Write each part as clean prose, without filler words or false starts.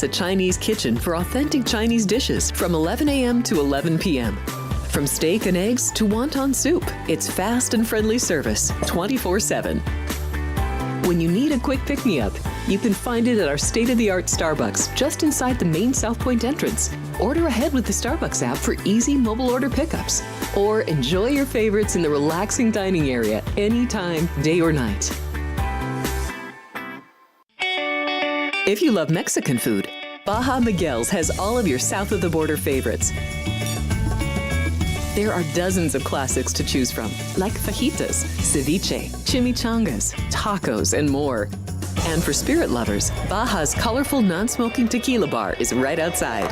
a Chinese kitchen for authentic Chinese dishes from 11 a.m. to 11 p.m. From steak and eggs to wonton soup, it's fast and friendly service 24/7. When you need a quick pick-me-up, you can find it at our state-of-the-art Starbucks just inside the main South Point entrance. Order ahead with the Starbucks app for easy mobile order pickups. Or enjoy your favorites in the relaxing dining area anytime, day or night. If you love Mexican food, Baja Miguel's has all of your south of the border favorites. There are dozens of classics to choose from, like fajitas, ceviche, chimichangas, tacos, and more. And for spirit lovers, Baja's colorful non-smoking tequila bar is right outside.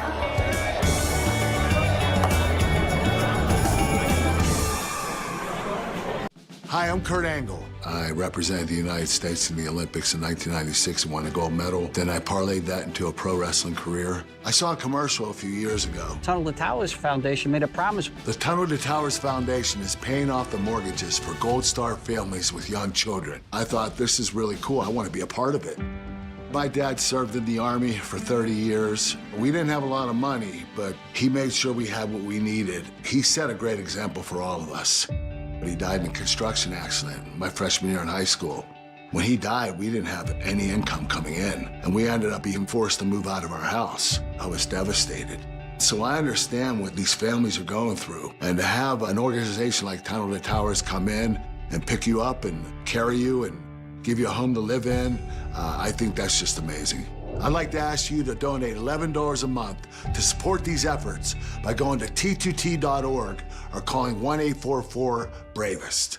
Hi, I'm Kurt Angle. I represented the United States in the Olympics in 1996 and won a gold medal. Then I parlayed that into a pro wrestling career. I saw a commercial a few years ago. Tunnel to Towers Foundation made a promise. The Tunnel to Towers Foundation is paying off the mortgages for Gold Star families with young children. I thought, this is really cool. I want to be a part of it. My dad served in the Army for 30 years. We didn't have a lot of money, but he made sure we had what we needed. He set a great example for all of us. But he died in a construction accident my freshman year in high school. When he died, we didn't have any income coming in, and we ended up being forced to move out of our house. I was devastated. So I understand what these families are going through, and to have an organization like Tunnel to Towers come in and pick you up and carry you and give you a home to live in, I think that's just amazing. I'd like to ask you to donate $11 a month to support these efforts by going to t2t.org or calling 1-844-BRAVEST.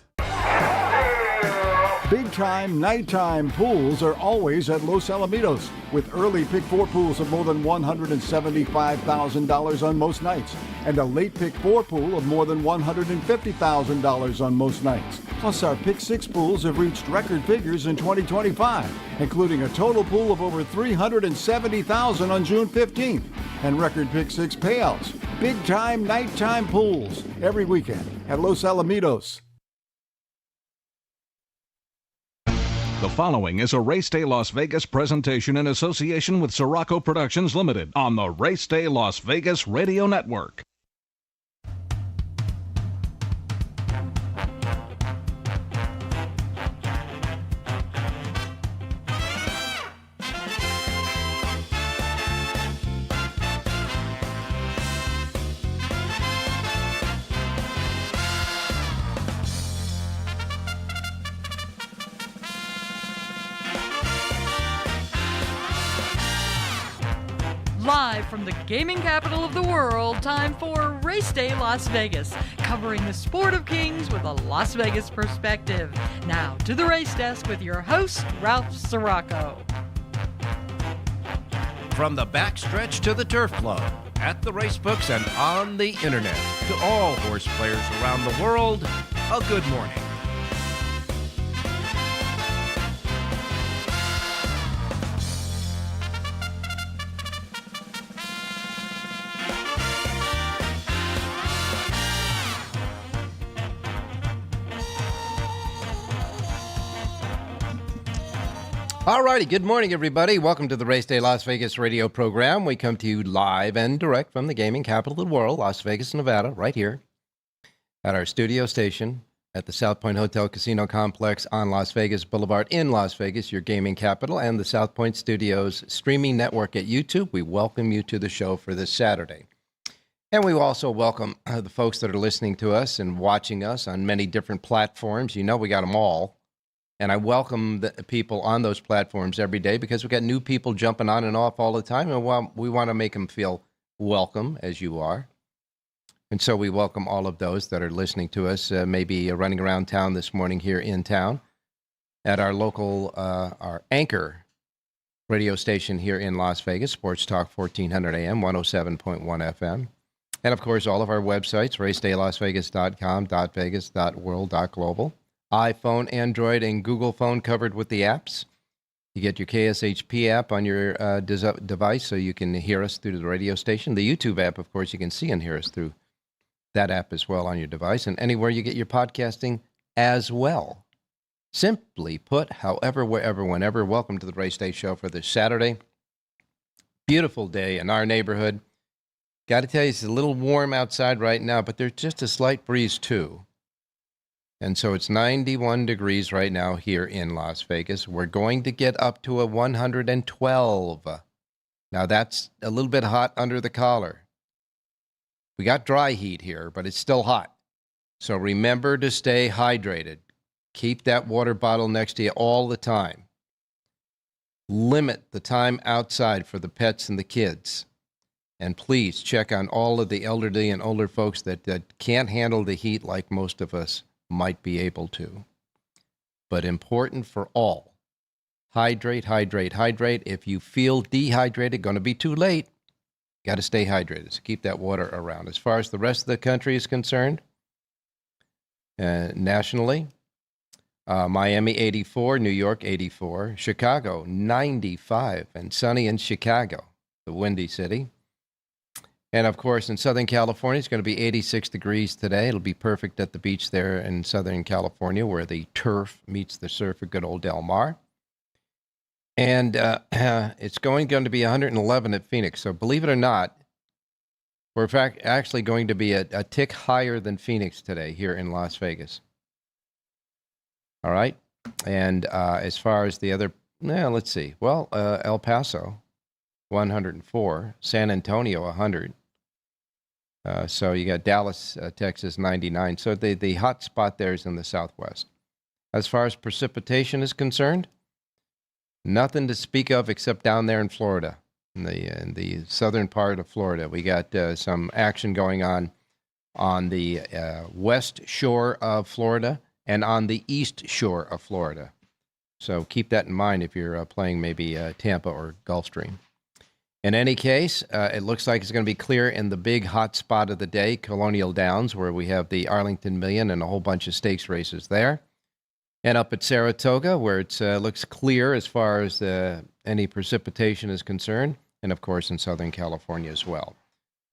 Big-time nighttime pools are always at Los Alamitos, with early Pick 4 pools of more than $175,000 on most nights, and a late Pick 4 pool of more than $150,000 on most nights. Plus, our Pick 6 pools have reached record figures in 2025, including a total pool of over $370,000 on June 15th, and record Pick 6 payouts. Big-time nighttime pools every weekend at Los Alamitos. The following is a Race Day Las Vegas presentation in association with Siraco Productions Limited on the Race Day Las Vegas Radio Network. Live from the gaming capital of the world, time for Race Day Las Vegas, covering the sport of kings with a Las Vegas perspective. Now to the race desk with your host, Ralph Siraco. From the backstretch to the turf club, at the race books and on the internet, to all horse players around the world, a good morning. All righty, good morning, everybody. Welcome to the Race Day Las Vegas radio program. We come to you live and direct from the gaming capital of the world, Las Vegas, Nevada, right here at our studio station at the South Point Hotel Casino Complex on Las Vegas Boulevard in Las Vegas, your gaming capital, and the South Point Studios streaming network at YouTube. We welcome you to the show for this Saturday. And we also welcome the folks that are listening to us and watching us on many different platforms. You know we got them all. And I welcome the people on those platforms every day because we've got new people jumping on and off all the time. And we want to make them feel welcome, as you are. And so we welcome all of those that are listening to us, maybe running around town this morning here in town at our local, our anchor radio station here in Las Vegas, Sports Talk 1400 AM, 107.1 FM. And, of course, all of our websites, racedaylasvegas.com, .vegas, .world, .global. iPhone, Android, and Google phone covered with the apps. You get your KSHP app on your device so you can hear us through the radio station. The YouTube app, of course, you can see and hear us through that app as well on your device. And anywhere you get your podcasting as well. Simply put, however, wherever, whenever. Welcome to the Race Day Show for this Saturday. Beautiful day in our neighborhood. Got to tell you, it's a little warm outside right now, but there's just a slight breeze too. And so it's 91 degrees right now here in Las Vegas. We're going to get up to a 112. Now that's a little bit hot under the collar. We got dry heat here, but it's still hot. So remember to stay hydrated. Keep that water bottle next to you all the time. Limit the time outside for the pets and the kids. And please check on all of the elderly and older folks that can't handle the heat like most of us might be able to. But important for all, hydrate, hydrate, hydrate. If you feel dehydrated, going to be too late, got to stay hydrated. So keep that water around. As far as the rest of the country is concerned, nationally, Miami 84, New York 84, Chicago 95, and sunny in Chicago, the windy city. And of course, in Southern California, it's going to be 86 degrees today. It'll be perfect at the beach there in Southern California, where the turf meets the surf at good old Del Mar. And it's going to be 111 at Phoenix. So believe it or not, we're in fact actually going to be a tick higher than Phoenix today here in Las Vegas. All right. And as far as the other, let's see. Well, El Paso, 104. San Antonio, 100. So you got Dallas, Texas, 99. So the hot spot there is in the southwest. As far as precipitation is concerned, nothing to speak of except down there in Florida, in the southern part of Florida. We got some action going on the west shore of Florida and on the east shore of Florida. So keep that in mind if you're playing maybe Tampa or Gulfstream. In any case, it looks like it's going to be clear in the big hot spot of the day, Colonial Downs, where we have the Arlington Million and a whole bunch of stakes races there. And up at Saratoga, where it looks clear as far as any precipitation is concerned, and of course in Southern California as well.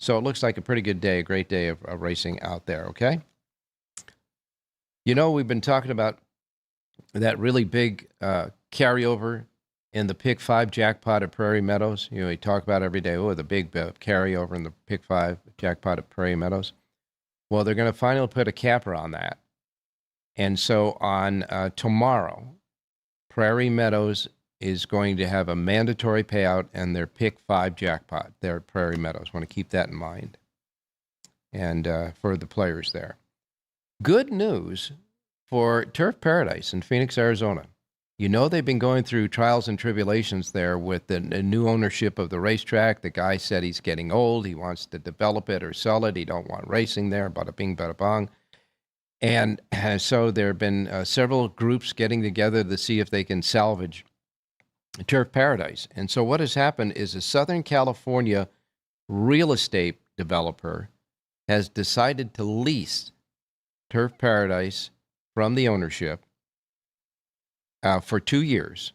So it looks like a pretty good day, a great day of racing out there, okay? You know, we've been talking about that really big carryover in the Pick 5 jackpot at Prairie Meadows. You know, we talk about every day, the big carryover in the Pick 5 jackpot at Prairie Meadows. Well, they're going to finally put a capper on that. And so on tomorrow, Prairie Meadows is going to have a mandatory payout in their Pick 5 jackpot there at Prairie Meadows. Want to keep that in mind. And for the players there. Good news for Turf Paradise in Phoenix, Arizona. You know, they've been going through trials and tribulations there with the new ownership of the racetrack. The guy said he's getting old. He wants to develop it or sell it. He don't want racing there. Bada bing, bada bong. And so there have been several groups getting together to see if they can salvage Turf Paradise. And so what has happened is a Southern California real estate developer has decided to lease Turf Paradise from the ownership for 2 years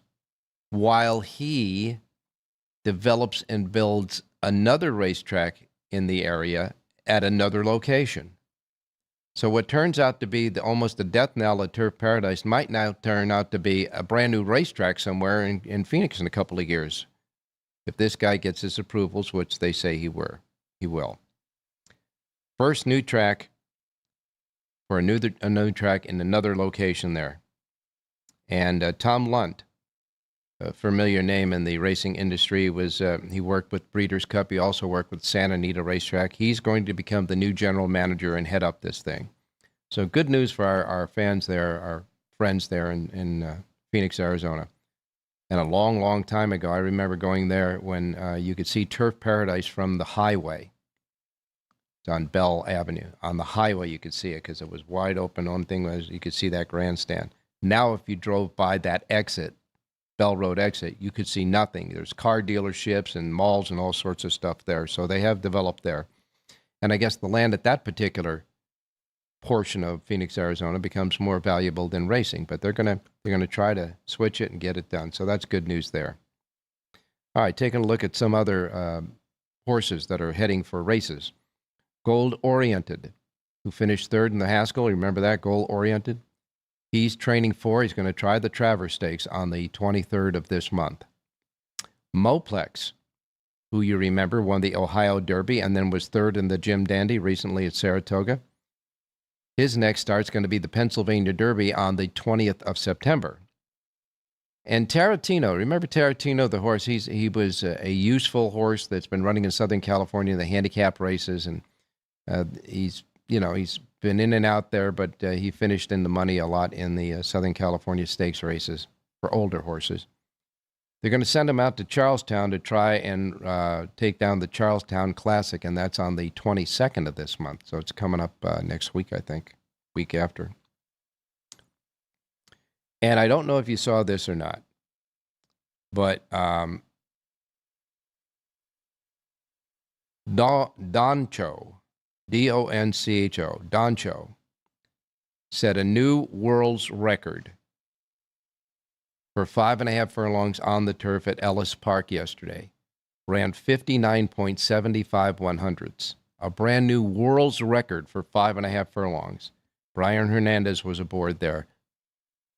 while he develops and builds another racetrack in the area at another location. So what turns out to be almost the death knell at Turf Paradise might now turn out to be a brand new racetrack somewhere in Phoenix in a couple of years, if this guy gets his approvals, which they say he will. First new track for a new track in another location there. And Tom Lunt, a familiar name in the racing industry, he worked with Breeders' Cup. He also worked with Santa Anita Racetrack. He's going to become the new general manager and head up this thing. So good news for our fans there, our friends there in Phoenix, Arizona. And a long, long time ago, I remember going there when you could see Turf Paradise from the highway. It's on Bell Avenue. On the highway, you could see it because it was wide open. One thing was you could see that grandstand. Now, if you drove by that exit, Bell Road exit, you could see nothing. There's car dealerships and malls and all sorts of stuff there. So they have developed there. And I guess the land at that particular portion of Phoenix, Arizona becomes more valuable than racing. But they're gonna try to switch it and get it done. So that's good news there. All right, taking a look at some other horses that are heading for races. Gold Oriented, who finished third in the Haskell. Remember that, Gold Oriented? He's training he's going to try the Travers Stakes on the 23rd of this month. Moplex who you remember won the Ohio Derby and then was third in the Jim Dandy recently at Saratoga. His next start's going to be the Pennsylvania Derby on the 20th of September. And Tarantino, remember Tarantino, the horse? He was a useful horse that's been running in Southern California in the handicap races, and he's been in and out there, but he finished in the money a lot in the Southern California stakes races for older horses. They're going to send him out to Charlestown to try and take down the Charlestown Classic, and that's on the 22nd of this month. So it's coming up next week, I think, week after. And I don't know if you saw this or not, but Doncho, D-O-N-C-H-O, Doncho, set a new world's record for 5.5 furlongs on the turf at Ellis Park yesterday. Ran 59.75 one-hundredths, a brand new world's record for 5.5 furlongs. Brian Hernandez was aboard there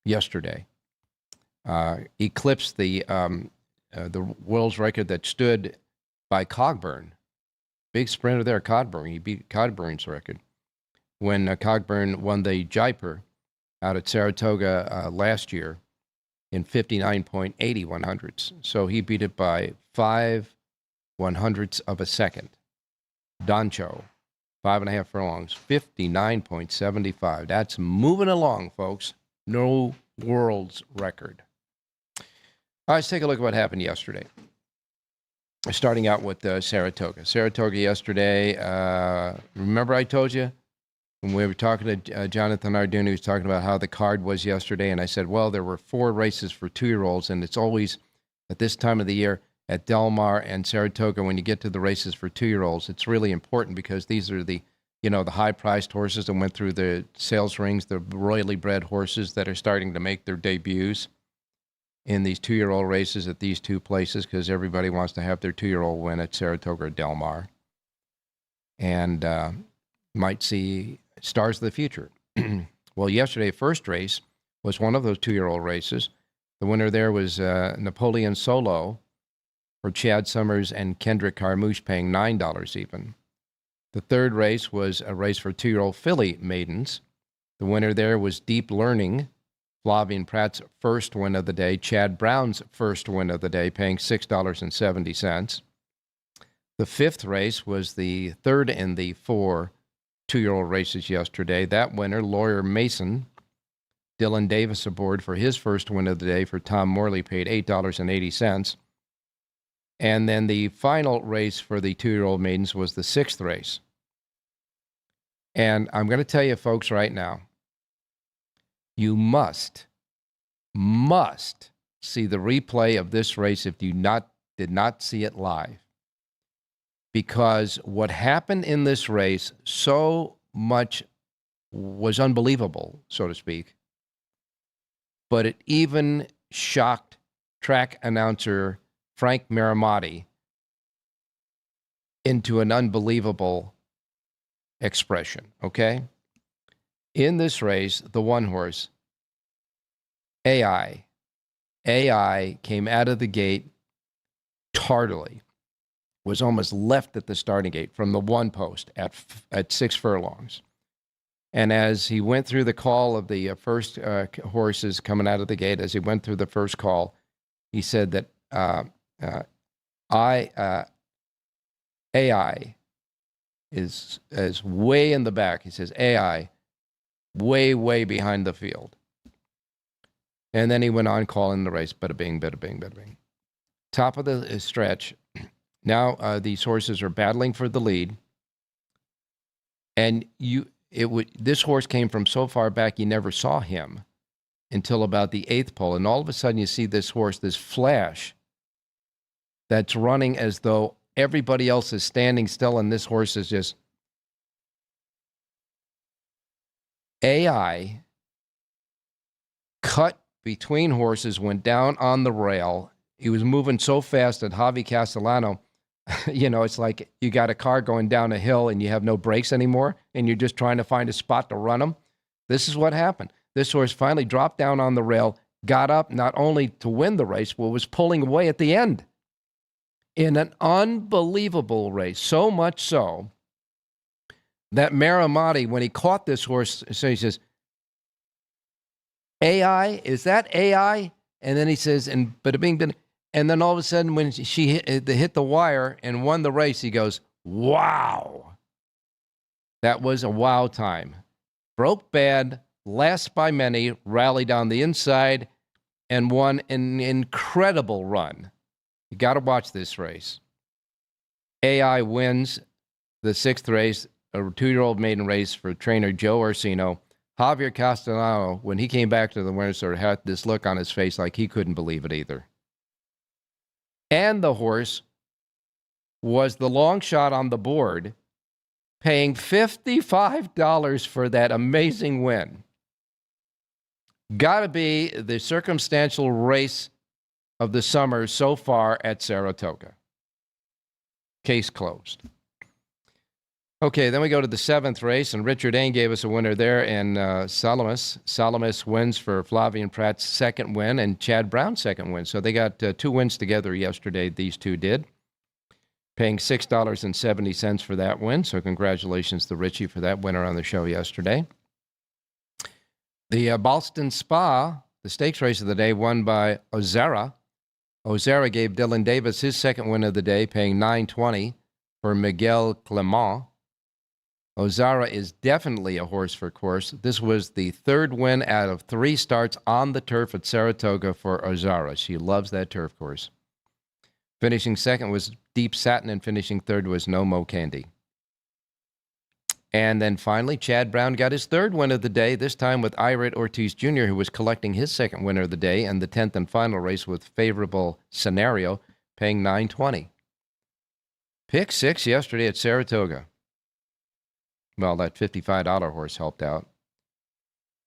yesterday. Eclipsed the world's record that stood by Cogburn. Big sprinter there, Cogburn. He beat Cogburn's record when Cogburn won the Jaipur out at Saratoga last year in 59.80 one-hundredths. So he beat it by 5 one-hundredths of a second. Doncho, 5.5 furlongs, 59.75. That's moving along, folks. No world's record. All right, let's take a look at what happened yesterday. Starting out with Saratoga. Saratoga yesterday, remember I told you when we were talking to Jonathan Ardun, he was talking about how the card was yesterday, and I said, well, there were 4 races for 2-year-olds, and it's always at this time of the year at Del Mar and Saratoga when you get to the races for 2-year-olds. It's really important because these are the high-priced horses that went through the sales rings, the royally bred horses that are starting to make their debuts in these 2-year-old races at these 2 places because everybody wants to have their 2-year-old win at Saratoga or Del Mar. And might see stars of the future. Well, yesterday, first race was one of those 2-year-old races. The winner there was Napoleon Solo for Chad Summers and Kendrick Carmouche, paying $9 even. The third race was a race for 2-year-old filly maidens. The winner there was Deep Learning, Flavian Pratt's first win of the day, Chad Brown's first win of the day, paying $6.70. The fifth race was the third in the 4 2-year-old races yesterday. That winner, Lawyer Mason, Dylan Davis aboard for his first win of the day for Tom Morley, paid $8.80. And then the final race for the 2-year-old maidens was the 6th race. And I'm going to tell you, folks, right now, you must see the replay of this race if you did not see it live. Because what happened in this race so much was unbelievable, so to speak. But it even shocked track announcer Frank Maramati into an unbelievable expression, okay? In this race, the one horse, AI came out of the gate tardily, was almost left at the starting gate from the one post at 6 furlongs. And as he went through the call of the first horses coming out of the gate, as he went through the first call, he said that AI is way in the back. He says AI way behind the field. And then he went on calling the race, bada bing, bada bing, bada bing. Top of the stretch. Now these horses are battling for the lead. And this horse came from so far back you never saw him until about the 8th pole. And all of a sudden you see this horse, this flash, that's running as though everybody else is standing still and this horse is just... AI cut between horses, went down on the rail. He was moving so fast that Javi Castellano, it's like you got a car going down a hill and you have no brakes anymore and you're just trying to find a spot to run them. This is what happened. This horse finally dropped down on the rail, got up not only to win the race, but was pulling away at the end. in an unbelievable race, so much so that Maramati, when he caught this horse, so he says, AI, is that AI? And then he says, and then all of a sudden when she hit the wire and won the race, he goes, wow. That was a wow time. Broke bad, last by many, rallied on the inside, and won an incredible run. You got to watch this race. AI wins the sixth race, a 2-year-old maiden race for trainer Joe Orsino. Javier Castellano, when he came back to the winner's circle, had this look on his face like he couldn't believe it either. And the horse was the long shot on the board, paying $55 for that amazing win. Got to be the circumstantial race of the summer so far at Saratoga. Case closed. Okay, then we go to the seventh race, and Richard Ain gave us a winner there, and Salamis. Salamis wins for Flavian Pratt's second win, and Chad Brown's second win. So they got 2 wins together yesterday, these two did, paying $6.70 for that win. So congratulations to Richie for that winner on the show yesterday. The Boston Spa, the stakes race of the day, won by Ozara. Ozara gave Dylan Davis his second win of the day, paying $9.20 for Miguel Clement. Ozara is definitely a horse for course. This was the third win out of 3 starts on the turf at Saratoga for Ozara. She loves that turf course. Finishing second was Deep Satin, and finishing third was No Mo Candy. And then finally, Chad Brown got his third win of the day, this time with Irit Ortiz Jr., who was collecting his second winner of the day, and the 10th and final race with Favorable Scenario, paying $9.20. Pick 6 yesterday at Saratoga. Well, that $55 horse helped out.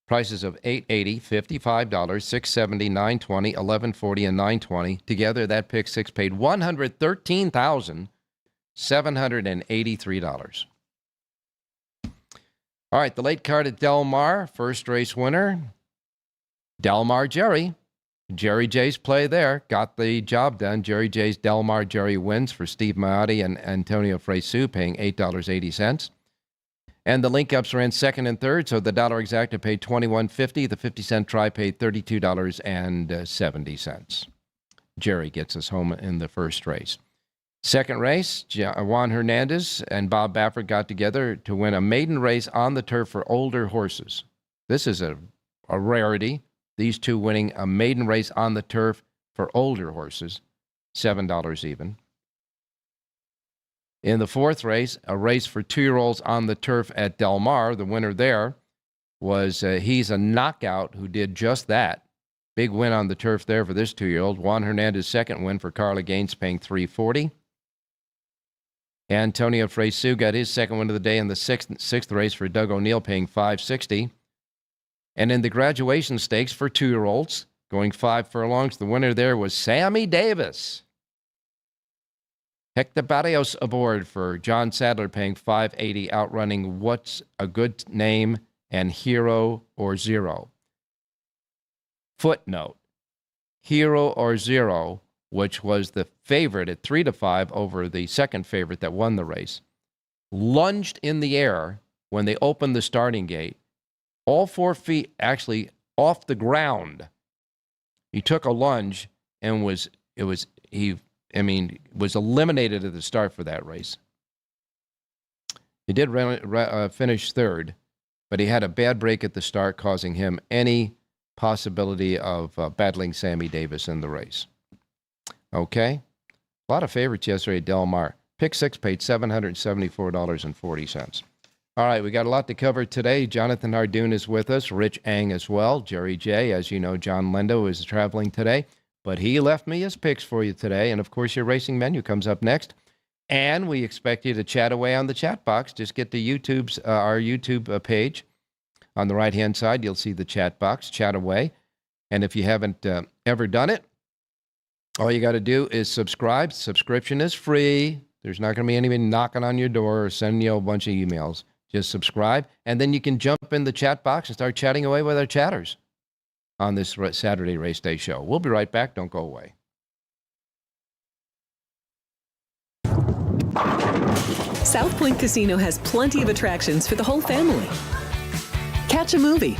Prices of $8.80, $55, $6.70, $9.20, $11.40, and $9.20. Together, that pick 6 paid $113,783. All right, the late card at Del Mar, first race winner, Del Mar Jerry. Jerry J's play there got the job done. Jerry J's Del Mar Jerry wins for Steve Maiotti and Antonio Fresu, paying $8.80. And the link-ups ran second and third, so the dollar exacta paid $21.50. The 50-cent try paid $32.70. Jerry gets us home in the first race. Second race, Juan Hernandez and Bob Baffert got together to win a maiden race on the turf for older horses. This is a rarity. These two winning a maiden race on the turf for older horses, $7 even. In the fourth race, a race for 2-year-olds on the turf at Del Mar. The winner there was He's a Knockout, who did just that. Big win on the turf there for this 2-year-old. Juan Hernandez' second win for Carla Gaines, paying $3.40. Antonio Fresu got his second win of the day in the sixth race for Doug O'Neill, paying $5.60. And in the graduation stakes for 2-year-olds, going 5 furlongs, the winner there was Sammy Davis. Hector Barrios aboard for John Sadler, paying $5.80, outrunning What's a Good Name and Hero or Zero. Footnote, Hero or Zero, which was the favorite at 3-5 over the second favorite that won the race, lunged in the air when they opened the starting gate, all 4 feet actually off the ground. He took a lunge and was eliminated at the start for that race. He did finish third, but he had a bad break at the start, causing him any possibility of battling Sammy Davis in the race. Okay. A lot of favorites yesterday at Del Mar. Pick 6 paid $774.40. All right, we got a lot to cover today. Jonathan Hardoon is with us, Rich Ang as well, Jerry J. As you know, John Lendo is traveling today, but he left me his picks for you today. And, of course, your racing menu comes up next. And we expect you to chat away on the chat box. Just get to our YouTube page. On the right-hand side, you'll see the chat box. Chat away. And if you haven't ever done it, all you got to do is subscribe. Subscription is free. There's not going to be anybody knocking on your door or sending you a bunch of emails. Just subscribe, and then you can jump in the chat box and start chatting away with our chatters on this Saturday Race Day show. We'll be right back. Don't go away. South Point Casino has plenty of attractions for the whole family. Catch a movie.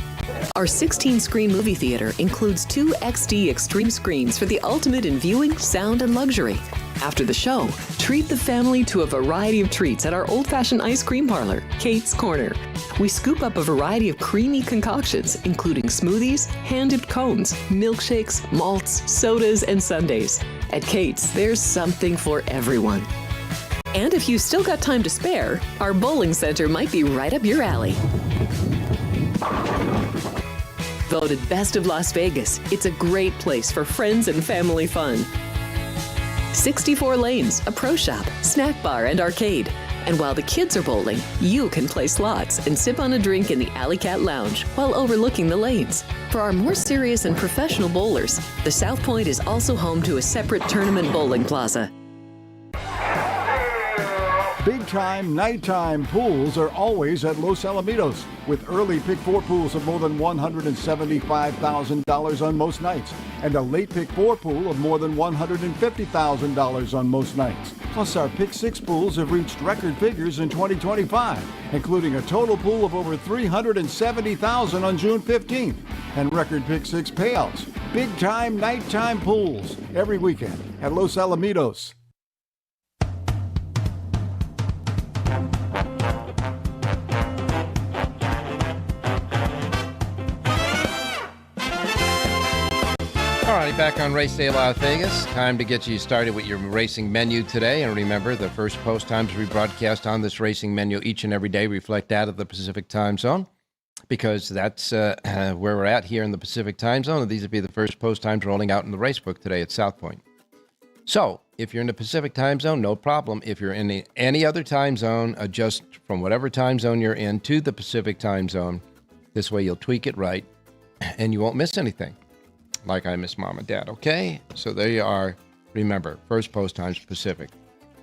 Our 16-screen movie theater includes 2 XD Extreme screens for the ultimate in viewing, sound, and luxury. After the show, treat the family to a variety of treats at our old-fashioned ice cream parlor, Kate's Corner. We scoop up a variety of creamy concoctions, including smoothies, hand-dipped cones, milkshakes, malts, sodas, and sundaes. At Kate's, there's something for everyone. And if you still got time to spare, our bowling center might be right up your alley. Voted Best of Las Vegas, it's a great place for friends and family fun. 64 lanes, a pro shop, snack bar, and arcade. And while the kids are bowling, you can play slots and sip on a drink in the Alley Cat Lounge while overlooking the lanes. For our more serious and professional bowlers, the South Point is also home to a separate tournament bowling plaza. Big-time, nighttime pools are always at Los Alamitos, with early Pick 4 pools of more than $175,000 on most nights, and a late Pick 4 pool of more than $150,000 on most nights. Plus, our Pick 6 pools have reached record figures in 2025, including a total pool of over $370,000 on June 15th, and record Pick 6 payouts. Big-time, nighttime pools every weekend at Los Alamitos. All right, back on Race Day Las Vegas. Time to get you started with your racing menu today. And remember, the first post times we broadcast on this racing menu each and every day reflect that of the Pacific time zone, because that's where we're at here in the Pacific time zone. And these would be the first post times rolling out in the racebook today at South Point. So if you're in the Pacific time zone, no problem. If you're in any other time zone, adjust from whatever time zone you're in to the Pacific time zone. This way you'll tweak it right and you won't miss anything. Like I miss Mom and Dad, okay? So there you are. Remember, first post times Pacific.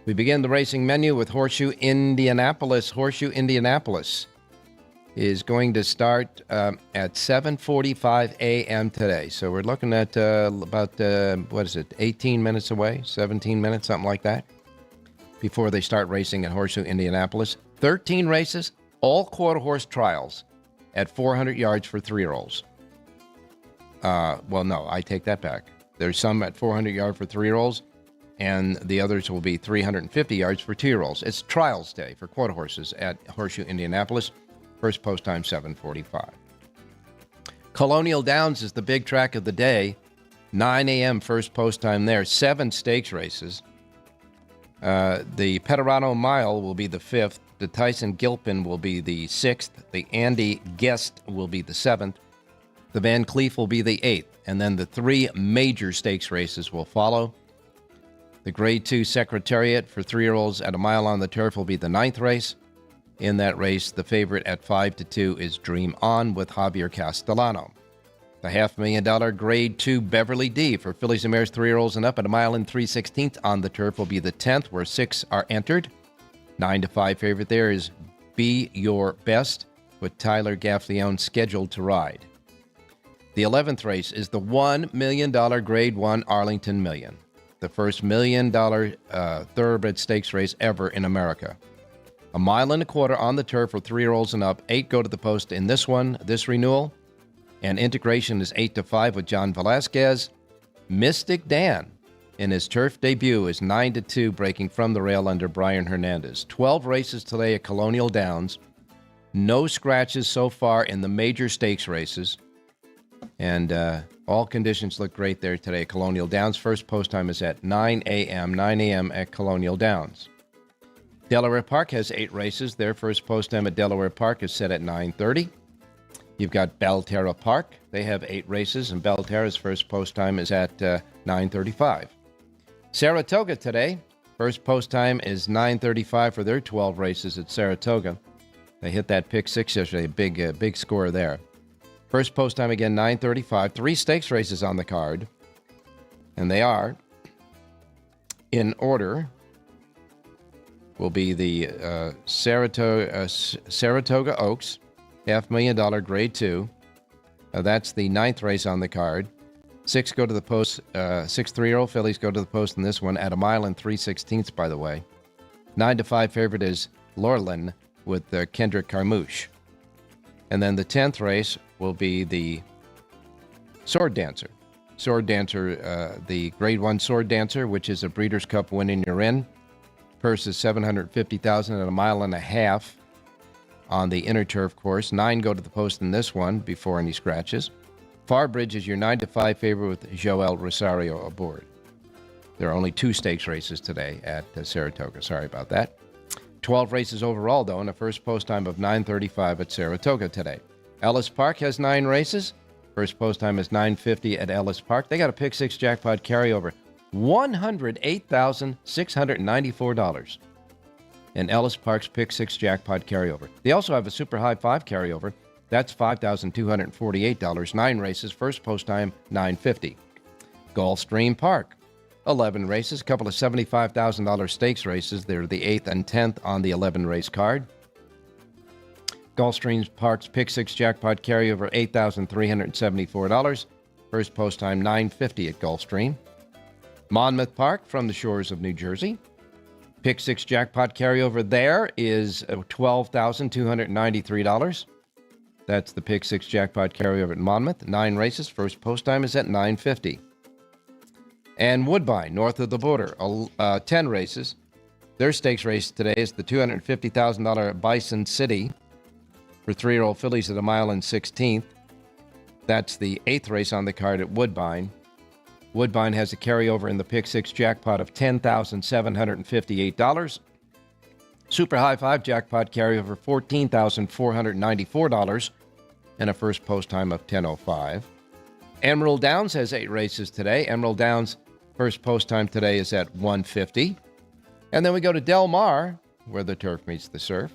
We begin the racing menu with Horseshoe Indianapolis. Horseshoe Indianapolis is going to start at 7:45 a.m. today. So we're looking at about, 18 minutes away, 17 minutes, something like that, before they start racing at Horseshoe Indianapolis. 13 races, all quarter horse trials at 400 yards for 3-year-olds. Well, no, I take that back. There's some at 400 yards for 3-year-olds, and the others will be 350 yards for 2-year-olds. It's trials day for quarter horses at Horseshoe Indianapolis. First post time, 7:45. Colonial Downs is the big track of the day. 9 a.m. first post time there. 7 stakes races. The Petorano Mile will be the 5th. The Tyson Gilpin will be the 6th. The Andy Guest will be the 7th. The Van Cleef will be the 8th, and then the 3 major stakes races will follow. The Grade 2 Secretariat for 3-year-olds at a mile on the turf will be the 9th race. In that race, the favorite at 5-2 is Dream On with Javier Castellano. The $500,000 Grade 2 Beverly D for fillies and mares 3-year-olds and up at a mile and 3/16 on the turf will be the 10th, where 6 are entered. 9-5 favorite there is Be Your Best with Tyler Gaffleone scheduled to ride. The 11th race is the $1 million Grade 1 Arlington Million, the first $1 million thoroughbred stakes race ever in America. A mile and a quarter on the turf for 3-year-olds and up. 8 go to the post in this one, this renewal. And integration is 8-5 with John Velasquez. Mystic Dan in his turf debut is 9-2, breaking from the rail under Brian Hernandez. 12 races today at Colonial Downs. No scratches so far in the major stakes races. And all conditions look great there today at Colonial Downs. First post time is at 9 a.m. at Colonial Downs. Delaware Park has 8 races. Their first post time at Delaware Park is set at 9:30. You've got Belterra Park. They have 8 races, and Belterra's first post time is at 9:35. Saratoga today, first post time is 9:35 for their 12 races at Saratoga. They hit that pick 6 yesterday, big score there. First post time again, 9:35. 3 stakes races on the card, and they are, in order, will be the Saratoga Oaks, $500,000 Grade 2. That's the 9th race on the card. 6 go to the post. 6 3-year-old fillies go to the post in this one at a mile and 3/16, by the way. 9-5 favorite is Lorlin with Kendrick Carmouche. And then the 10th race will be the Sword Dancer. Sword Dancer, the Grade 1 Sword Dancer, which is a Breeders' Cup winning you're in. Purse is $750,000 at a mile and a half on the inner turf course. 9 go to the post in this one before any scratches. Farbridge is your 9-5 favorite with Joel Rosario aboard. There are only 2 stakes races today at Saratoga. Sorry about that. 12 races overall, though, and a first post time of 9:35 at Saratoga today. Ellis Park has 9 races. First post time is 9:50 at Ellis Park. They got a pick 6 jackpot carryover, $108,694 in Ellis Park's pick 6 jackpot carryover. They also have a super high 5 carryover. That's $5,248. 9 races. First post time 9:50. Gulfstream Park, 11 races, a couple of $75,000 stakes races. They're the 8th and 10th on the 11 race card. Gulfstream Park's pick 6 jackpot carryover, $8,374. First post time 9:50 at Gulfstream. Monmouth Park from the shores of New Jersey. Pick 6 jackpot carryover there is $12,293. That's the pick 6 jackpot carryover at Monmouth. 9 races. First post time is at 9:50. And Woodbine, north of the border, 10 races. Their stakes race today is the $250,000 Bison City for 3-year-old fillies at a mile and 16th. That's the 8th race on the card at Woodbine. Woodbine has a carryover in the pick 6 jackpot of $10,758. Super high 5 jackpot carryover, $14,494, and a first post time of 10:05. Emerald Downs has 8 races today. Emerald Downs first post time today is at 1:50. And then we go to Del Mar, where the turf meets the surf.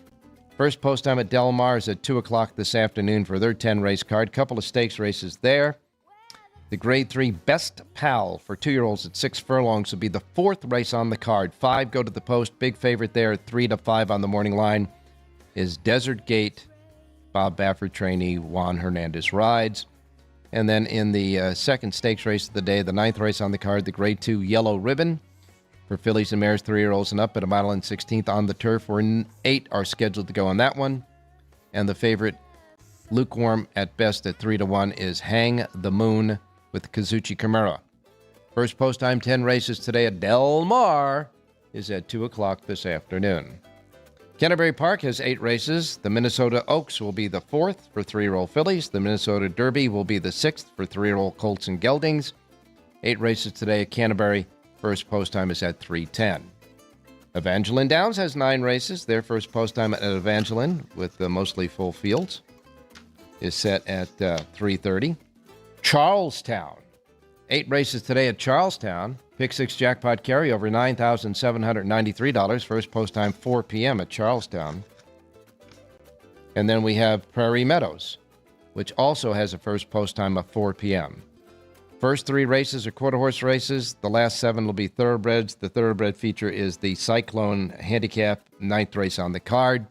First post time at Del Mar is at 2 o'clock this afternoon for their 10-race card. Couple of stakes races there. The Grade 3 Best Pal for 2-year-olds at 6 furlongs will be the 4th race on the card. 5 go to the post. Big favorite there at 3-5 on the morning line is Desert Gate. Bob Baffert trainee Juan Hernandez rides. And then in the second stakes race of the day, the 9th race on the card, the Grade 2 Yellow Ribbon for fillies and mares 3-year-olds and up at a mile and 16th on the turf, where 8 are scheduled to go on that one. And the favorite, lukewarm at best at 3-1, is Hang the Moon with Kazuchi Kimura. First post time 10 races today at Del Mar is at 2 o'clock this afternoon. Canterbury Park has 8 races. The Minnesota Oaks will be the 4th for 3-year-old fillies. The Minnesota Derby will be the 6th for 3-year-old colts and geldings. 8 races today at Canterbury. First post time is at 3:10. Evangeline Downs has 9 races. Their first post time at Evangeline, with mostly full fields, is set at 3:30. Charlestown, 8 races today at Charlestown. Pick 6 jackpot carryover, $9,793. First post time 4 p.m. at Charlestown. And then we have Prairie Meadows, which also has a first post time of 4 p.m. First 3 races are quarter horse races. The last 7 will be thoroughbreds. The thoroughbred feature is the Cyclone Handicap, 9th race on the card.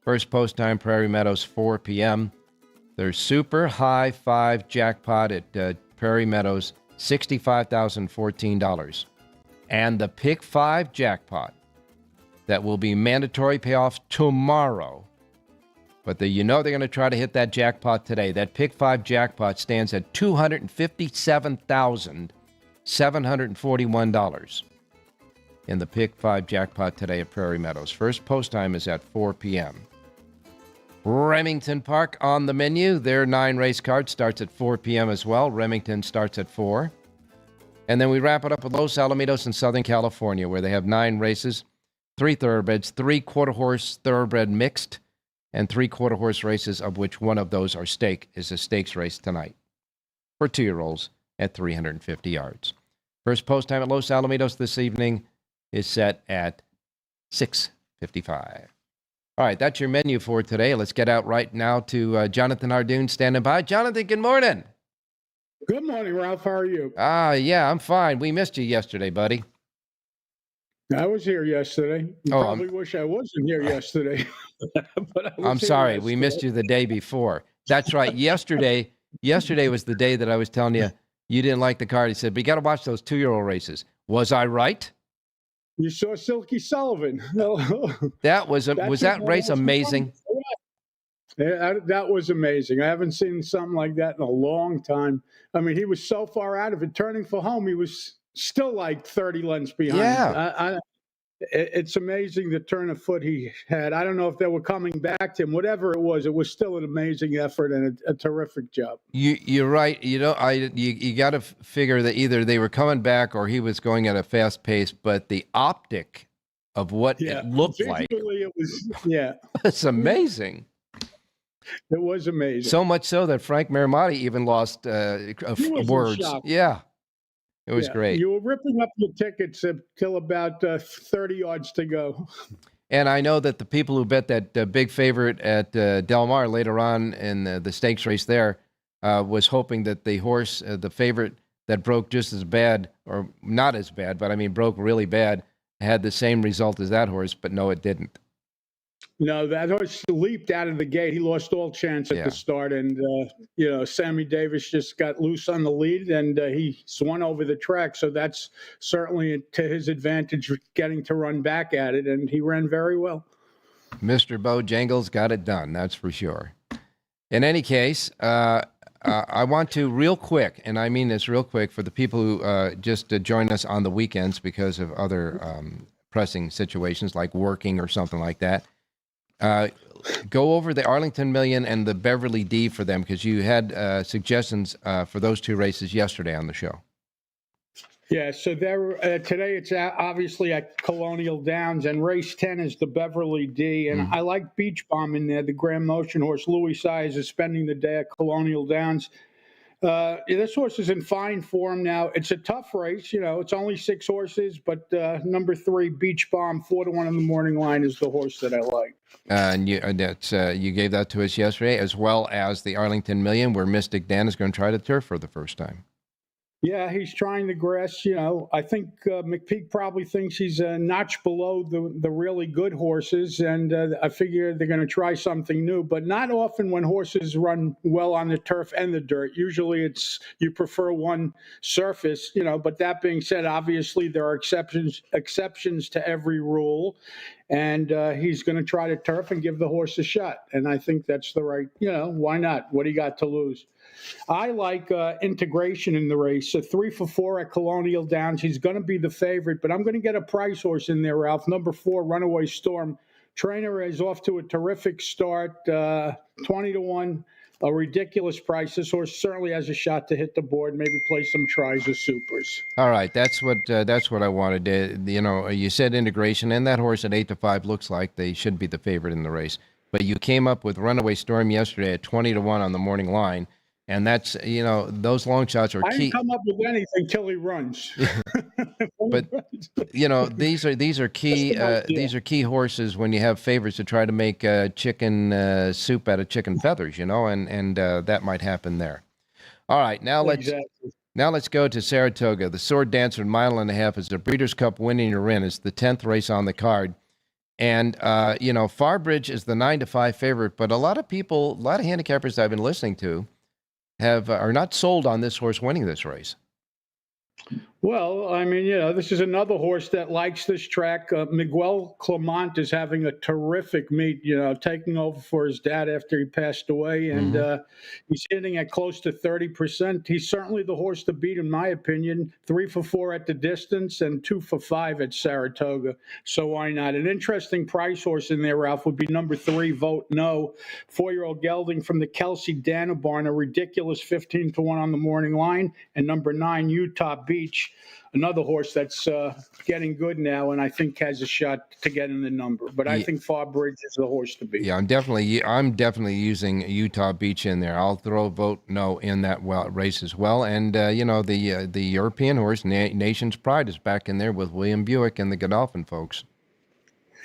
First post time, Prairie Meadows, 4 p.m. There's super high 5 jackpot at Prairie Meadows, $65,014. And the pick 5 jackpot that will be mandatory payoff tomorrow. But they're going to try to hit that jackpot today. That pick 5 jackpot stands at $257,741 in the pick 5 jackpot today at Prairie Meadows. First post time is at 4 p.m. Remington Park on the menu. Their 9-race card starts at 4 p.m. as well. Remington starts at 4. And then we wrap it up with Los Alamitos in Southern California, where they have 9 races, 3 thoroughbreds, 3 quarter-horse thoroughbred mixed, and 3 quarter-horse races, of which one of those are is a stakes race tonight for 2-year-olds at 350 yards. First post time at Los Alamitos this evening is set at 6:55. All right, that's your menu for today. Let's get out right now to Jonathan Hardoon standing by. Jonathan, good morning. Good morning, Ralph. How are you? Yeah, I'm fine. We missed you yesterday, buddy. I was here yesterday. You probably wish I wasn't here yesterday. But I'm sorry. We missed you the day before. That's right. Yesterday was the day that I was telling you didn't like the card. He said, but you got to watch those 2-year-old races. Was I right? You saw Silky Sullivan. That was that race amazing? Yeah, that was amazing. I haven't seen something like that in a long time. I mean, he was so far out of it. Turning for home, he was still like 30 lengths behind. Yeah. It's amazing the turn of foot he had. I don't know if they were coming back to him. Whatever it was still an amazing effort and a terrific job. You're right. You got to figure that either they were coming back or he was going at a fast pace. But the optic of what it looked like, it was it's amazing. It was amazing. So much so that Frank Marimati even lost words. Yeah. It was great. You were ripping up your tickets until about 30 yards to go. And I know that the people who bet that big favorite at Del Mar later on in the stakes race there was hoping that the horse, the favorite that broke just as bad, or not as bad, but I mean broke really bad, had the same result as that horse, but no, it didn't. No, that horse leaped out of the gate. He lost all chance at the start, and Sammy Davis just got loose on the lead, and he swung over the track. So that's certainly to his advantage, getting to run back at it, and he ran very well. Mr. Bojangles got it done, that's for sure. In any case, I want to real quick, and I mean this real quick, for the people who just join us on the weekends because of other pressing situations like working or something like that. Go over the Arlington Million and the Beverly D for them, because you had suggestions for those two races yesterday on the show. Yeah, so there today it's obviously at Colonial Downs, and race 10 is the Beverly D, and I like Beach Bomb in there. The Grand Motion horse, Louis Size, is spending the day at Colonial Downs. This horse is in fine form now. It's a tough race, it's only 6 horses, but number 3, Beach Bomb, 4-1 in the morning line, is the horse that I like. And you gave that to us yesterday, as well as the Arlington Million, where Mystic Dan is going to try to turf for the first time. Yeah, he's trying the grass. I think McPeak probably thinks he's a notch below the really good horses, and I figure they're going to try something new. But not often when horses run well on the turf and the dirt. Usually it's you prefer one surface, But that being said, obviously there are exceptions to every rule. And he's going to try to turf and give the horse a shot. And I think that's the right, why not? What do you got to lose? I like integration in the race. So 3 for 4 at Colonial Downs. He's going to be the favorite, but I'm going to get a price horse in there, Ralph. Number 4, Runaway Storm. Trainer is off to a terrific start, 20-1. A ridiculous price. This horse certainly has a shot to hit the board. Maybe play some tries of supers. All right, that's what I wanted. You said integration, and that horse at 8-5 looks like they should be the favorite in the race. But you came up with Runaway Storm yesterday at 20-1 on the morning line, and that's those long shots are key. I didn't come up with anything till he runs. But these are key. These are key horses when you have favorites to try to make chicken soup out of chicken feathers, and that might happen there. All right, now let's go to Saratoga. The Sword Dancer, 1.5 miles is the Breeders' Cup winning Rin. It's the 10th race on the card, and Farbridge is the 9-5 favorite. But a lot of handicappers I've been listening to are not sold on this horse winning this race. Well, I mean, this is another horse that likes this track. Miguel Clement is having a terrific meet, taking over for his dad after he passed away, and he's hitting at close to 30%. He's certainly the horse to beat, in my opinion. 3 for 4 at the distance and 2 for 5 at Saratoga. So why not? An interesting price horse in there, Ralph, would be number 3, Vote No. 4-year-old gelding from the Kelsey Dana barn, a ridiculous 15-1 on the morning line, and number 9, Utah Beach. Another horse that's getting good now, and I think has a shot to get in the number. But I think Farbridge is the horse to beat. Yeah, I'm definitely using Utah Beach in there. I'll throw Vote No in that race as well. And the European horse Nation's Pride is back in there with William Buick and the Godolphin folks.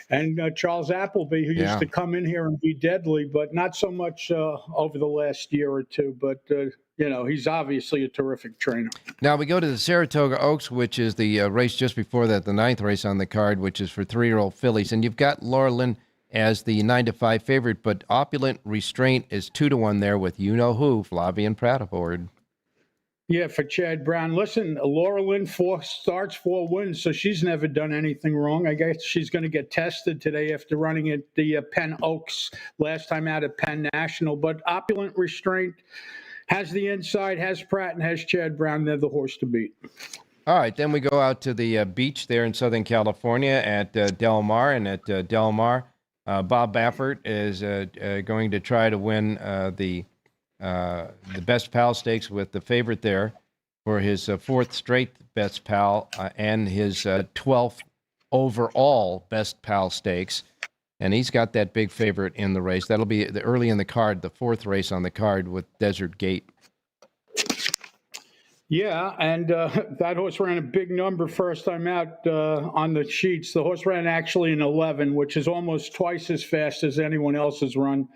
And Charles Appleby, who used to come in here and be deadly, but not so much over the last year or two. But he's obviously a terrific trainer. Now we go to the Saratoga Oaks, which is the race just before that, the 9th race on the card, which is for 3-year-old fillies. And you've got Laura Lynn as the 9-5 favorite, but Opulent Restraint is 2-1 there with who, Flavien Prat aboard. Yeah, for Chad Brown. Listen, Laura Lynn 4 starts, 4 wins, so she's never done anything wrong. I guess she's going to get tested today after running at the Penn Oaks last time out at Penn National. But Opulent Restraint has the inside, has Pratt, and has Chad Brown. They're the horse to beat. All right, then we go out to the beach there in Southern California at Del Mar. And at Del Mar, Bob Baffert is going to try to win the Best Pal Stakes with the favorite there for his fourth straight Best Pal and his 12th overall Best Pal Stakes. And he's got that big favorite in the race. That'll be early in the card, the fourth race on the card with Desert Gate. Yeah, and that horse ran a big number first time out on the sheets. The horse ran actually an 11, which is almost twice as fast as anyone else has run.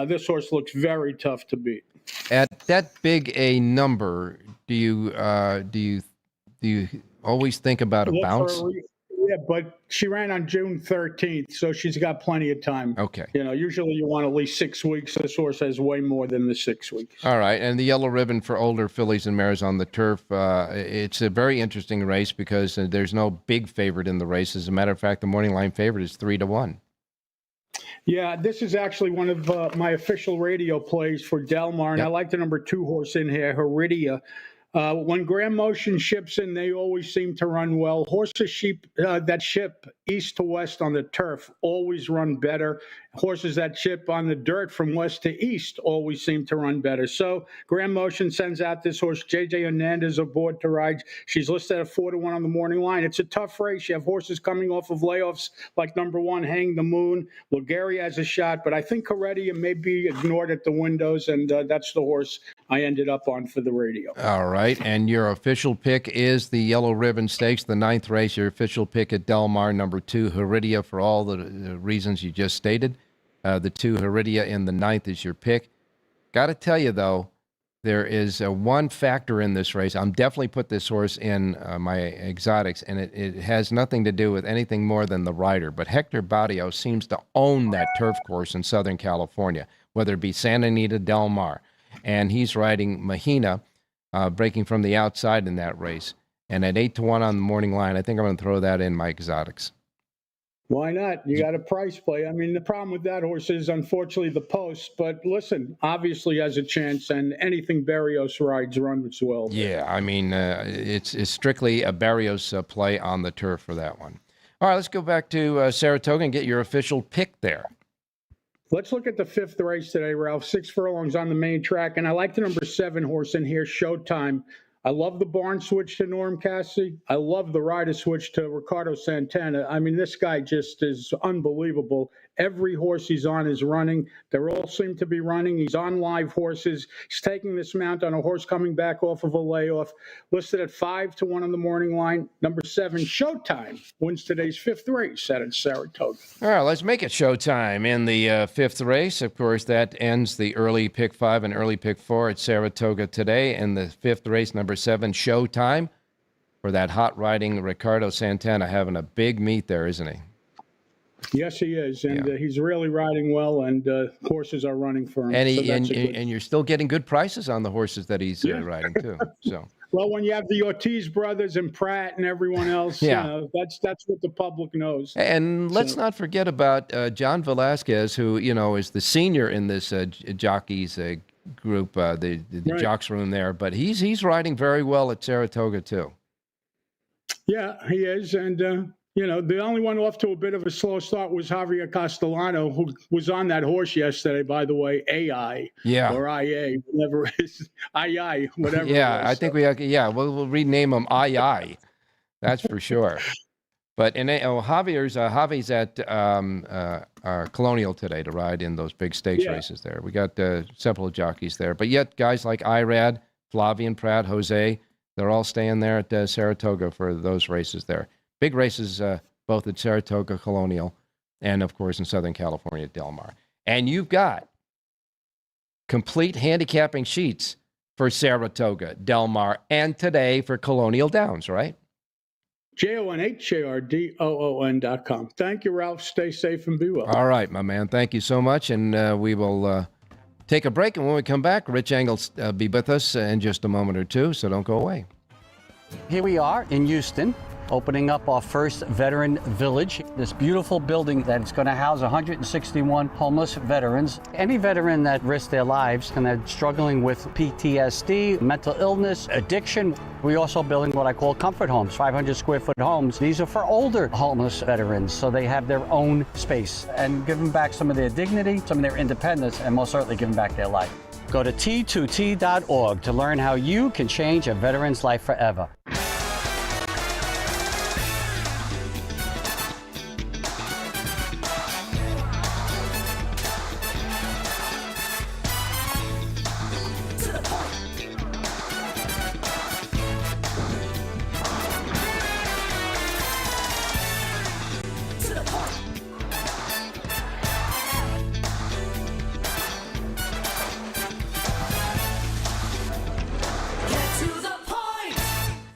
This horse looks very tough to beat. At that big a number, do you always think about a bounce? Yeah, but she ran on June 13th, so she's got plenty of time. Okay. Usually you want at least 6 weeks. This horse has way more than the 6 weeks. All right, and the yellow ribbon for older fillies and mares on the turf. It's a very interesting race because there's no big favorite in the race. As a matter of fact, the morning line favorite is 3-1. Yeah, this is actually one of my official radio plays for Del Mar, and Yep. I like the number 2 horse in here, Heridia. When Grand Motion ships in, they always seem to run well. Horses that ship east to west on the turf always run better. Horses that ship on the dirt from west to east always seem to run better. So Grand Motion sends out this horse, JJ Hernandez, aboard to ride. She's listed at 4-1 on the morning line. It's a tough race. You have horses coming off of layoffs like number 1, Hang the Moon. Bulgaria has a shot, but I think Heredia may be ignored at the windows, and that's the horse I ended up on for the radio. All right, and your official pick is the Yellow Ribbon Stakes, the 9th race. Your official pick at Del Mar, number 2, Heridia, for all the reasons you just stated. The 2, Heridia, in the 9th is your pick. Got to tell you, though, there is one factor in this race. I'm definitely put this horse in my exotics, and it has nothing to do with anything more than the rider. But Hector Barrios seems to own that turf course in Southern California, whether it be Santa Anita, Del Mar. And he's riding Mahina, breaking from the outside in that race. And at 8-1 on the morning line, I think I'm going to throw that in my exotics. Why not? You got a price play. I mean, the problem with that horse is, unfortunately, the post. But listen, obviously has a chance, and anything Barrios rides runs well. Yeah, I mean, it's strictly a Barrios play on the turf for that one. All right, let's go back to Saratoga and get your official pick there. Let's look at the 5th race today, Ralph. 6 furlongs on the main track, and I like the number 7 horse in here, Showtime. I love the barn switch to Norm Cassie. I love the rider switch to Ricardo Santana. I mean, this guy just is unbelievable. Every horse he's on is running. They all seem to be running. He's on live horses. He's taking this mount on a horse coming back off of a layoff. Listed at 5-1 on the morning line. Number 7, Showtime, wins today's 5th race at Saratoga. All right, let's make it Showtime in the 5th race. Of course, that ends the early pick 5 and early pick 4 at Saratoga today. And the 5th race, number 7, Showtime, for that hot riding Ricardo Santana, having a big meet there, isn't he? Yes, he is, and he's really riding well, and horses are running for him. And you're still getting good prices on the horses that he's riding too. So well, when you have the Ortiz brothers and Pratt and everyone else, that's what the public knows. And let's not forget about John Velasquez, who is the senior in this jockeys group, the right. Jocks room there. But he's riding very well at Saratoga too. Yeah, he is, and. The only one off to a bit of a slow start was Javier Castellano, who was on that horse yesterday, by the way, AI. Yeah. Or IA, whatever it is. II, whatever Yeah, it is. I think we'll rename him II. That's for sure. But Javi's at Colonial today to ride in those big stakes races there. We got several jockeys there. But yet guys like Irad, Flavian Pratt, Jose, they're all staying there at Saratoga for those races there. Big races both at Saratoga, Colonial, and, of course, in Southern California at Del Mar. And you've got complete handicapping sheets for Saratoga, Del Mar, and today for Colonial Downs, right? JONHJRDOON.com. Thank you, Ralph. Stay safe and be well. All right, my man. Thank you so much, and we will take a break, and when we come back, Rich Engel will be with us in just a moment or two, so don't go away. Here we are in Houston, opening up our first veteran village. This beautiful building that's going to house 161 homeless veterans. Any veteran that risked their lives and they're struggling with PTSD, mental illness, addiction. We're also building what I call comfort homes, 500 square foot homes. These are for older homeless veterans, so they have their own space and give them back some of their dignity, some of their independence, and most certainly give them back their life. Go to T2T.org to learn how you can change a veteran's life forever.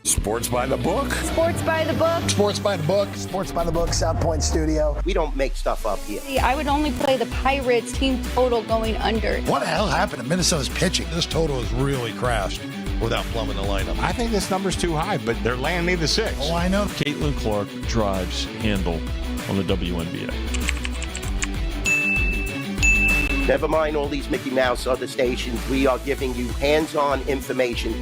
Sports by the book. Sports by the book. Sports by the book. Sports by the book, South Point Studio. We don't make stuff up here. I would only play the Pirates team total going under. What the hell happened to Minnesota's pitching? This total has really crashed without plumbing the lineup. I think this number's too high, but they're landing me the 6. Oh, I know. Caitlin Clark drives handle on the WNBA. Never mind all these Mickey Mouse other stations. We are giving you hands-on information.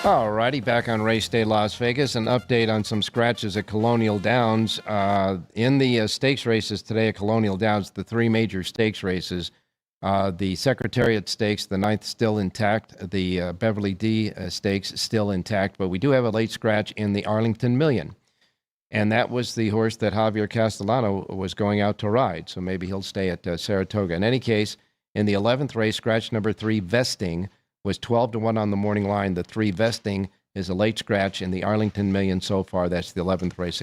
All righty, back on Race Day Las Vegas. An update on some scratches at Colonial Downs. In the stakes races today at Colonial Downs, the 3 major stakes races, the Secretariat Stakes, the 9th still intact, the Beverly D Stakes still intact, but we do have a late scratch in the Arlington Million. And that was the horse that Javier Castellano was going out to ride, so maybe he'll stay at Saratoga. In any case, in the 11th race, scratch number 3, Vesting, was 12-1 on the morning line. The 3 Vesting is a late scratch in the Arlington Million so far. That's the 11th race at